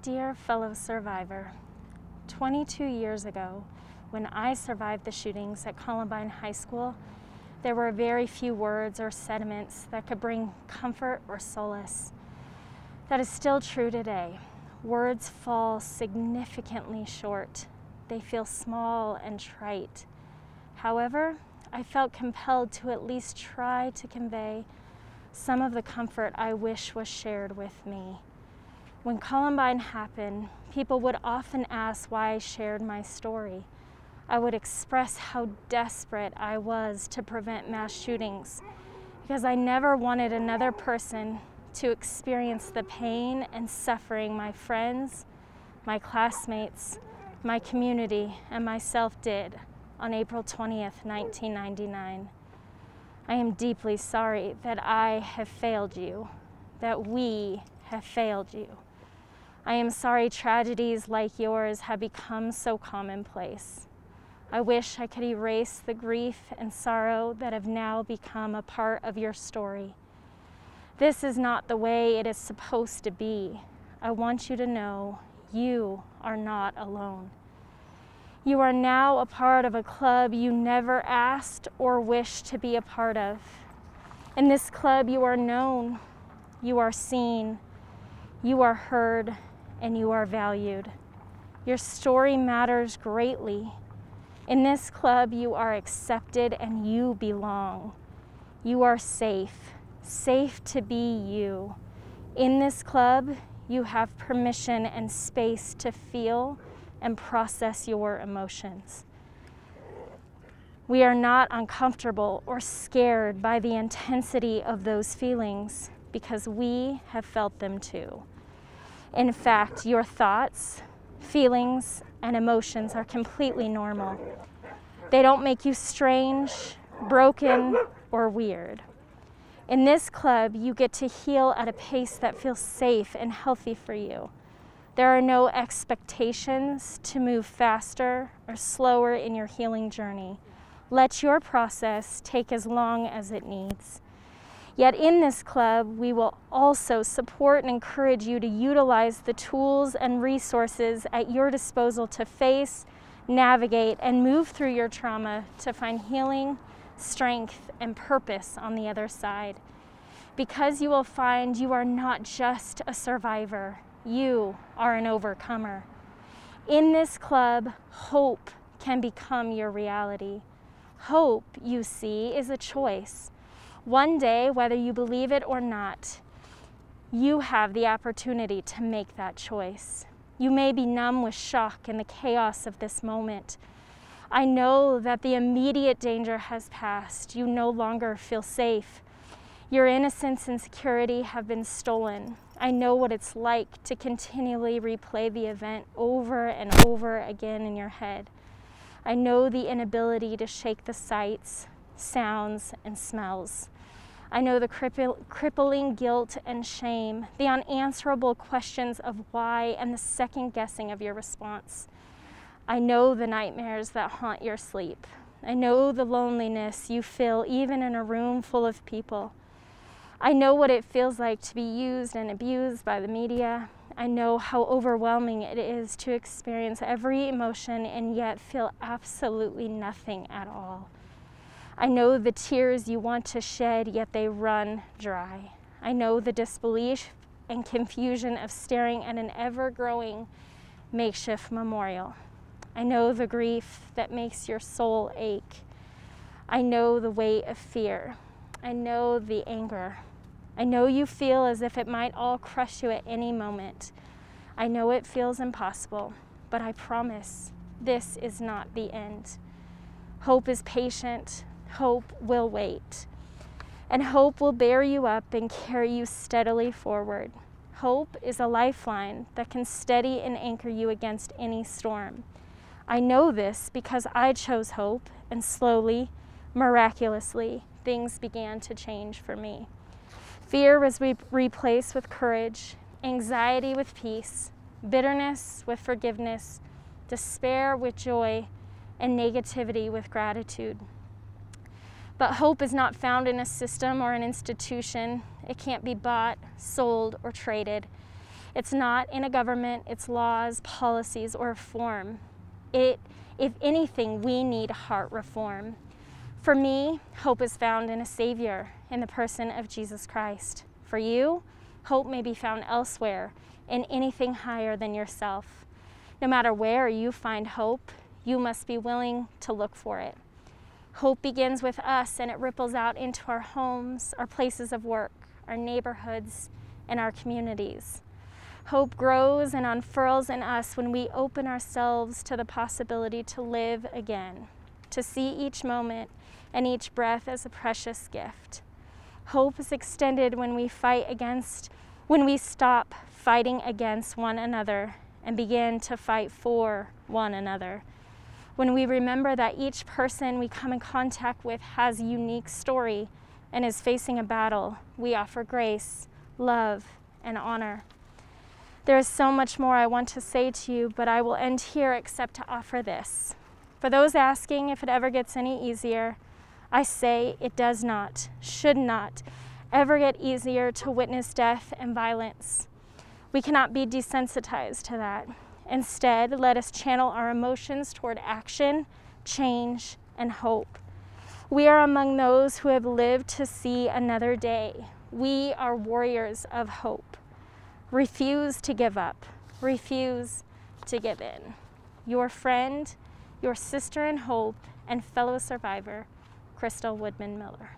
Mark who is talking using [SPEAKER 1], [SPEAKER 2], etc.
[SPEAKER 1] Dear fellow survivor, 22 years ago, when I survived the shootings at Columbine High School, there were very few words or sentiments that could bring comfort or solace. That is still true today. Words fall significantly short. They feel small and trite. However, I felt compelled to at least try to convey some of the comfort I wish was shared with me. When Columbine happened, people would often ask why I shared my story. I would express how desperate I was to prevent mass shootings because I never wanted another person to experience the pain and suffering my friends, my classmates, my community, and myself did on April 20th, 1999. I am deeply sorry that I have failed you, that we have failed you. I am sorry tragedies like yours have become so commonplace. I wish I could erase the grief and sorrow that have now become a part of your story. This is not the way it is supposed to be. I want you to know you are not alone. You are now a part of a club you never asked or wished to be a part of. In this club, you are known, you are seen, you are heard, and you are valued. Your story matters greatly. In this club, you are accepted and you belong. You are safe, safe to be you. In this club, you have permission and space to feel and process your emotions. We are not uncomfortable or scared by the intensity of those feelings because we have felt them too. In fact, your thoughts, feelings, and emotions are completely normal. They don't make you strange, broken, or weird. In this club, you get to heal at a pace that feels safe and healthy for you. There are no expectations to move faster or slower in your healing journey. Let your process take as long as it needs. Yet in this club, we will also support and encourage you to utilize the tools and resources at your disposal to face, navigate, and move through your trauma to find healing, strength, and purpose on the other side. Because you will find you are not just a survivor, you are an overcomer. In this club, hope can become your reality. Hope, you see, is a choice. One day, whether you believe it or not, you have the opportunity to make that choice. You may be numb with shock and the chaos of this moment. I know that the immediate danger has passed. You no longer feel safe. Your innocence and security have been stolen. I know what it's like to continually replay the event over and over again in your head. I know the inability to shake the sights, sounds, and smells. I know the crippling guilt and shame, the unanswerable questions of why, and the second guessing of your response. I know the nightmares that haunt your sleep. I know the loneliness you feel even in a room full of people. I know what it feels like to be used and abused by the media. I know how overwhelming it is to experience every emotion and yet feel absolutely nothing at all. I know the tears you want to shed, yet they run dry. I know the disbelief and confusion of staring at an ever-growing makeshift memorial. I know the grief that makes your soul ache. I know the weight of fear. I know the anger. I know you feel as if it might all crush you at any moment. I know it feels impossible, but I promise this is not the end. Hope is patient. Hope will wait. And hope will bear you up and carry you steadily forward. Hope is a lifeline that can steady and anchor you against any storm. I know this because I chose hope, and slowly, miraculously, things began to change for me. Fear was replaced with courage, anxiety with peace, bitterness with forgiveness, despair with joy, and negativity with gratitude. But hope is not found in a system or an institution. It can't be bought, sold, or traded. It's not in a government, its laws, policies, or form. If anything, we need heart reform. For me, hope is found in a Savior, in the person of Jesus Christ. For you, hope may be found elsewhere, in anything higher than yourself. No matter where you find hope, you must be willing to look for it. Hope begins with us, and it ripples out into our homes, our places of work, our neighborhoods, and our communities. Hope grows and unfurls in us when we open ourselves to the possibility to live again, to see each moment and each breath as a precious gift. Hope is extended when we stop fighting against one another and begin to fight for one another. When we remember that each person we come in contact with has a unique story and is facing a battle, we offer grace, love, and honor. There is so much more I want to say to you, but I will end here except to offer this. For those asking if it ever gets any easier, I say it does not, should not, ever get easier to witness death and violence. We cannot be desensitized to that. Instead, let us channel our emotions toward action, change, and hope. We are among those who have lived to see another day. We are warriors of hope. Refuse to give up. Refuse to give in. Your friend, your sister in hope, and fellow survivor, Crystal Woodman Miller.